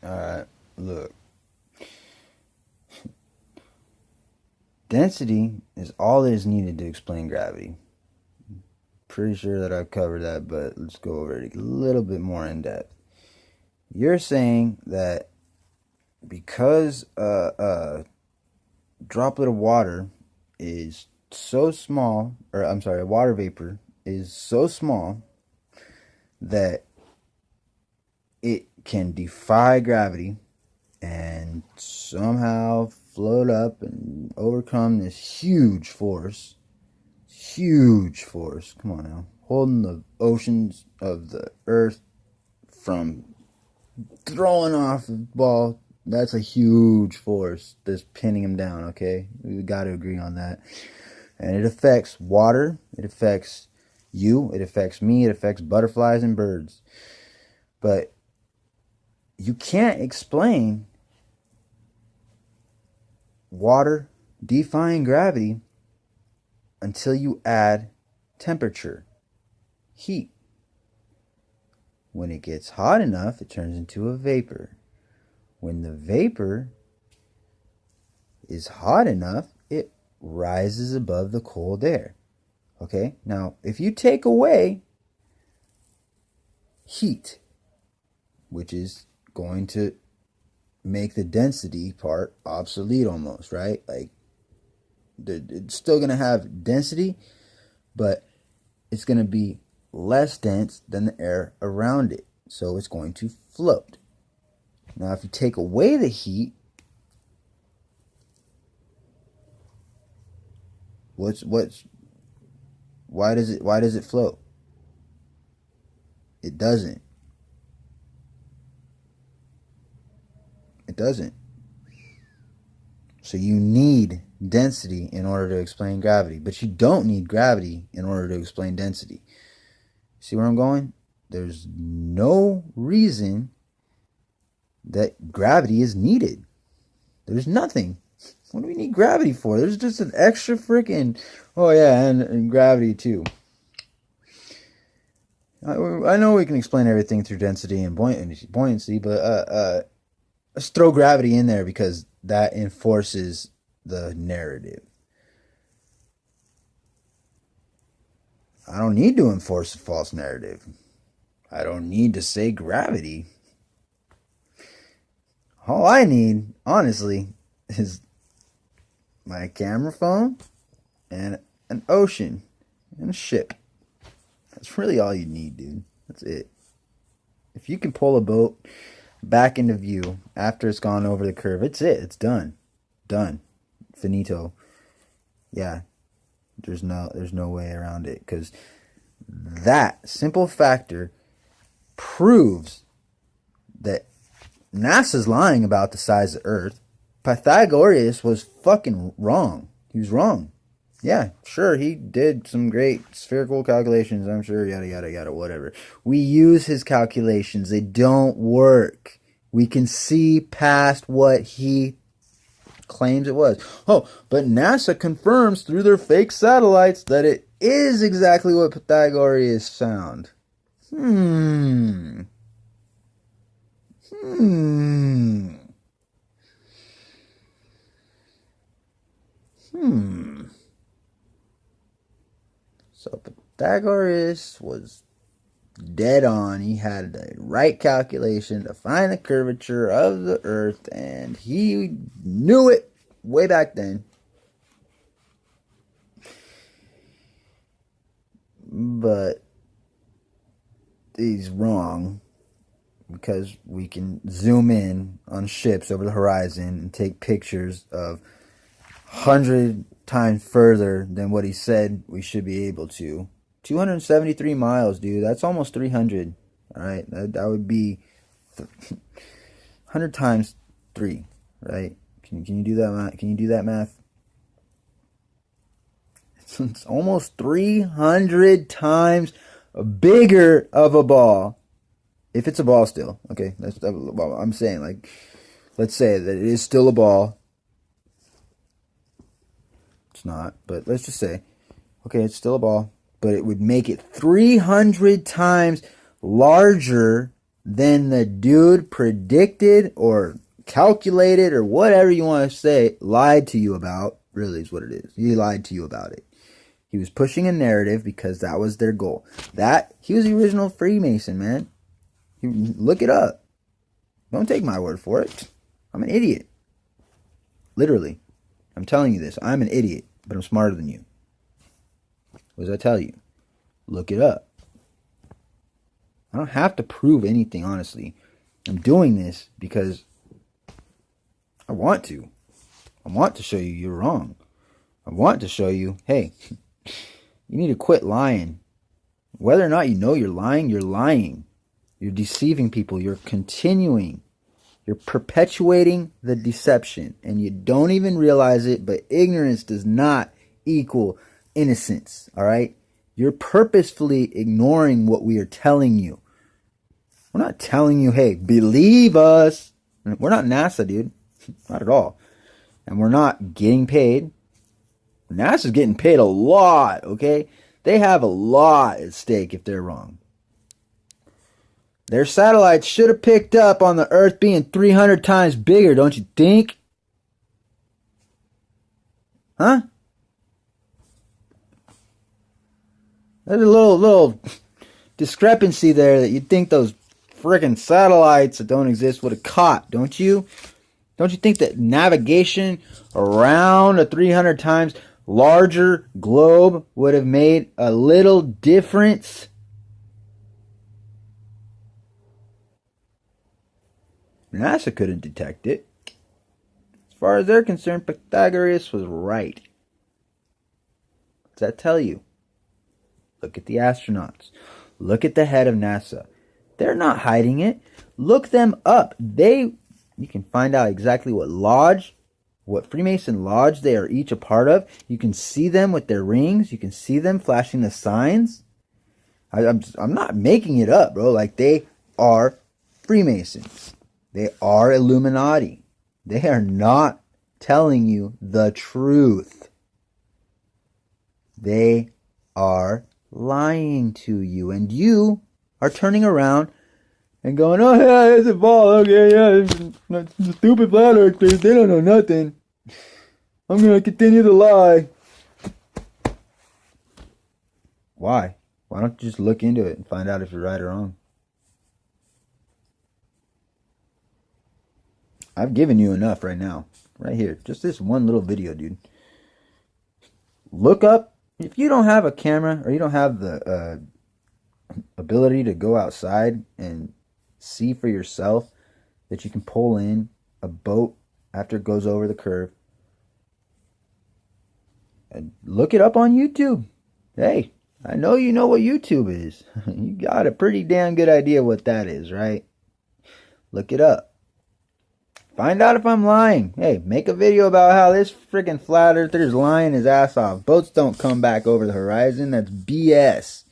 Alright, look. Density is all that is needed to explain gravity. Pretty sure that I've covered that, but let's go over it a little bit more in depth. You're saying that because a droplet of water is so small, or I'm sorry, a water vapor is so small that it can defy gravity and somehow float up and overcome this huge force. Huge force. Come on now. Holding the oceans of the earth from throwing off the ball. That's a huge force that's pinning him down, okay? We got to agree on that. And it affects water. It affects you. It affects me. It affects butterflies and birds. But you can't explain water defying gravity until you add temperature, heat. When it gets hot enough, it turns into a vapor. When the vapor is hot enough, it rises above the cold air. Okay? Now, if you take away heat, which is going to make the density part obsolete almost, right? Like, it's still going to have density, but it's going to be less dense than the air around it. So it's going to float. Now, if you take away the heat, why does it float? It doesn't. It doesn't. So you need density in order to explain gravity, but you don't need gravity in order to explain density. See where I'm going? There's no reason that gravity is needed. There's nothing. What do we need gravity for? There's just an extra freaking... Oh yeah, and gravity too. I know we can explain everything through density and buoyancy, but let's throw gravity in there because that enforces the narrative. I don't need to enforce a false narrative. I don't need to say gravity. All I need, honestly, is my camera phone and an ocean and a ship. That's really all you need, dude. That's it. If you can pull a boat back into view after it's gone over the curve, it's it. It's done. Done. Finito. Yeah. There's no way around it, because that simple factor proves that NASA's lying about the size of Earth. Pythagoras was fucking wrong. He was wrong. Yeah, sure, he did some great spherical calculations, I'm sure, yada, yada, yada, whatever. We use his calculations. They don't work. We can see past what he claims it was. Oh, but NASA confirms through their fake satellites that it is exactly what Pythagoras found. Hmm. Hmm. Hmm. So Pythagoras was dead on. He had the right calculation to find the curvature of the Earth, and he knew it way back then. But he's wrong, because we can zoom in on ships over the horizon and take pictures of 100 times further than what he said we should be able to. 273 miles, dude. That's almost 300. All right, that would be 100 times 3, right? Can you do that math? Can you do that math? It's almost 300 times bigger of a ball. If it's a ball still, okay? That's well, I'm saying, like, let's say that it is still a ball. It's not, but let's just say, okay, it's still a ball, but it would make it 300 times larger than the dude predicted or calculated or whatever you want to say, lied to you about. Really is what it is. He lied to you about it. He was pushing a narrative because that was their goal. He was the original Freemason, man. Look it up. Don't take my word for it. I'm an idiot. Literally. I'm telling you this. I'm an idiot, but I'm smarter than you. What does that tell you? Look it up. I don't have to prove anything, honestly. I'm doing this because I want to. I want to show you you're wrong. I want to show you, hey, you need to quit lying. Whether or not you know you're lying, you're lying. You're deceiving people. You're continuing. You're perpetuating the deception. And you don't even realize it, but ignorance does not equal innocence. All right? You're purposefully ignoring what we are telling you. We're not telling you, hey, believe us. We're not NASA, dude. Not at all. And we're not getting paid. NASA's getting paid a lot, okay? They have a lot at stake if they're wrong. Their satellites should have picked up on the Earth being 300 times bigger, don't you think? Huh? There's a little discrepancy there that you'd think those friggin' satellites that don't exist would have caught, don't you? Don't you think that navigation around a 300 times larger globe would have made a little difference? NASA couldn't detect it. As far as they're concerned, Pythagoras was right. What does that tell you? Look at the astronauts. Look at the head of NASA. They're not hiding it. Look them up. You can find out exactly what Freemason Lodge they are each a part of. You can see them with their rings. You can see them flashing the signs. I'm not making it up, bro. Like, they are Freemasons. They are Illuminati. They are not telling you the truth. They are lying to you. And you are turning around and going, oh yeah, it's a ball. Okay, yeah, it's stupid flat earthers. They don't know nothing. I'm going to continue to lie. Why? Why don't you just look into it and find out if you're right or wrong? I've given you enough right now. Right here. Just this one little video, dude. Look up. If you don't have a camera or you don't have the ability to go outside and see for yourself that you can pull in a boat after it goes over the curve, and look it up on YouTube. Hey, I know you know what YouTube is. You got a pretty damn good idea what that is, right? Look it up. Find out if I'm lying. Hey, make a video about how this freaking flat earther's lying his ass off. Boats don't come back over the horizon. That's BS.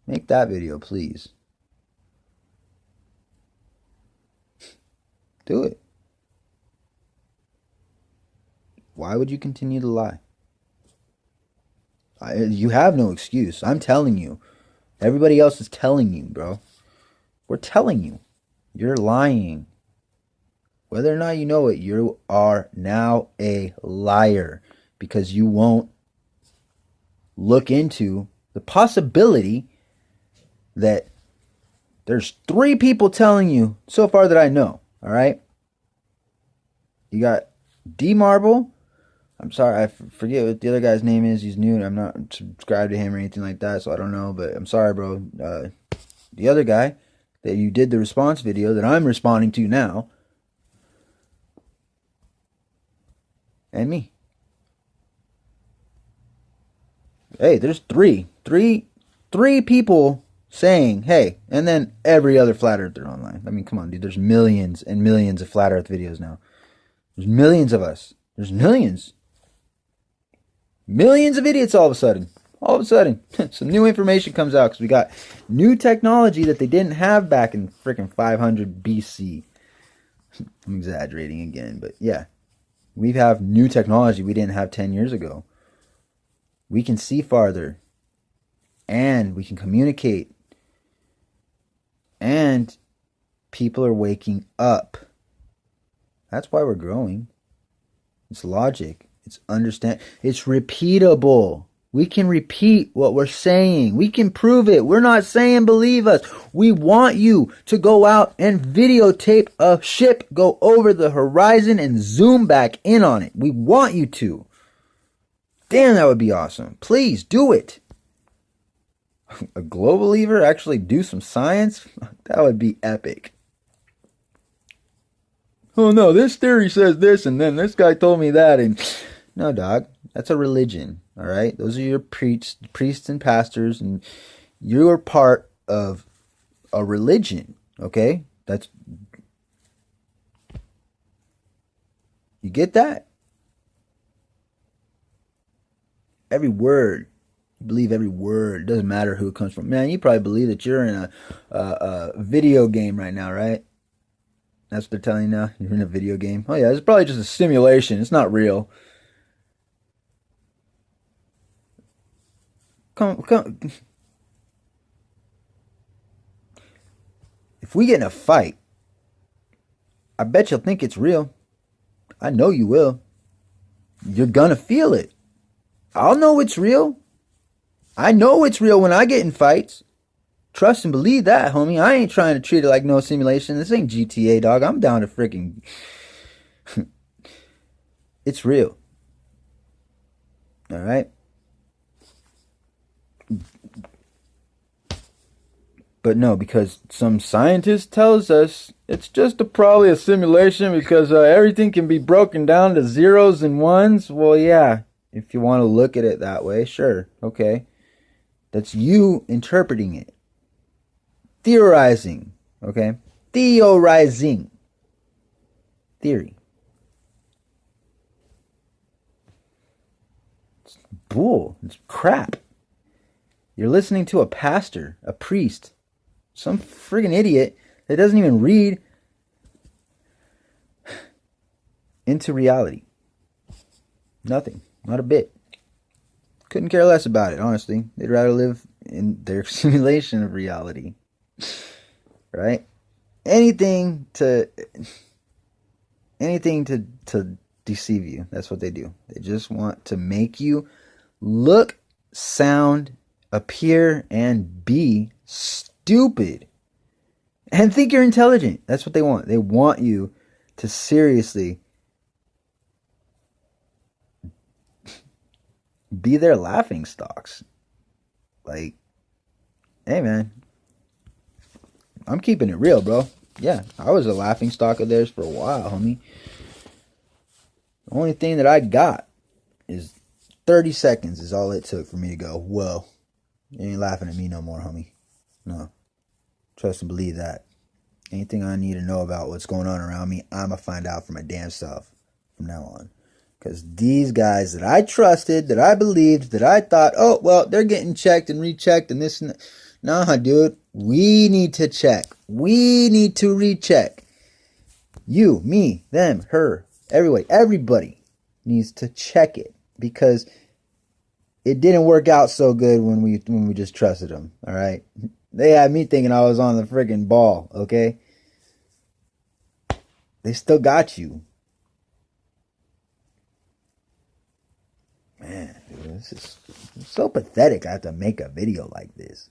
Make that video, please. Do it. Why would you continue to lie? You have no excuse. I'm telling you. Everybody else is telling you, bro. We're telling you. You're lying. Whether or not you know it, you are now a liar because you won't look into the possibility that there's 3 people telling you so far that I know. All right. You got D Marble. I'm sorry, I forget what the other guy's name is. He's new. I'm not subscribed to him or anything like that, so I don't know. But I'm sorry, bro. The other guy that you did the response video that I'm responding to now, and me. Hey, there's three people saying, hey, and then every other flat earther online. I mean, come on, dude. There's millions and millions of flat earth videos now. There's millions of us. There's millions. Millions of idiots all of a sudden. All of a sudden. Some new information comes out because we got new technology that they didn't have back in freaking 500 BC. I'm exaggerating again, but yeah. We have new technology we didn't have 10 years ago. We can see farther. And we can communicate And people are waking up. That's why we're growing. It's logic. It's understand. It's repeatable. We can repeat what we're saying. We can prove it. We're not saying believe us. We want you to go out and videotape a ship go over the horizon and zoom back in on it. We want you to. Damn, that would be awesome. Please do it. A global believer actually do some science? That would be epic. Oh no, this theory says this, and then this guy told me that, and no, dog, that's a religion. All right, those are your priests and pastors, and you're part of a religion. Okay, that's, you get that? Every word, you believe every word. It doesn't matter who it comes from. Man, you probably believe that you're in a video game right now, right? That's what they're telling you now. You're in a video game. Oh yeah, it's probably just a simulation. It's not real. Come. If we get in a fight, I bet you'll think it's real. I know you will. You're gonna feel it. I'll know it's real. I know it's real when I get in fights. Trust and believe that, homie. I ain't trying to treat it like no simulation. This ain't GTA, dog. I'm down to freaking... It's real. Alright? But no, because some scientist tells us it's just probably a simulation because everything can be broken down to zeros and ones. Well, yeah. If you want to look at it that way, sure. Okay. That's you interpreting it. Theorizing, okay? Theorizing. Theory. It's bull. It's crap. You're listening to a pastor, a priest, some friggin' idiot that doesn't even read into reality. Nothing. Not a bit. Couldn't care less about it, honestly. They'd rather live in their simulation of reality. Right? Anything to deceive you. That's what they do. They just want to make you look, sound, appear, and be stupid. And think you're intelligent. That's what they want. They want you to seriously be their laughing stocks. Like, hey man, I'm keeping it real, bro. Yeah, I was a laughing stock of theirs for a while, homie. The only thing that I got is 30 seconds is all it took for me to go, whoa, you ain't laughing at me no more, homie. No. Trust and believe that. Anything I need to know about what's going on around me, I'm going to find out for my damn self from now on. Because these guys that I trusted, that I believed, that I thought, oh, well, they're getting checked and rechecked and this and that. Nah, dude, we need to check. We need to recheck. You, me, them, her, everybody needs to check it. Because it didn't work out so good when we just trusted them, all right? They had me thinking I was on the friggin' ball, okay? They still got you. Man, dude, this is so pathetic. I have to make a video like this.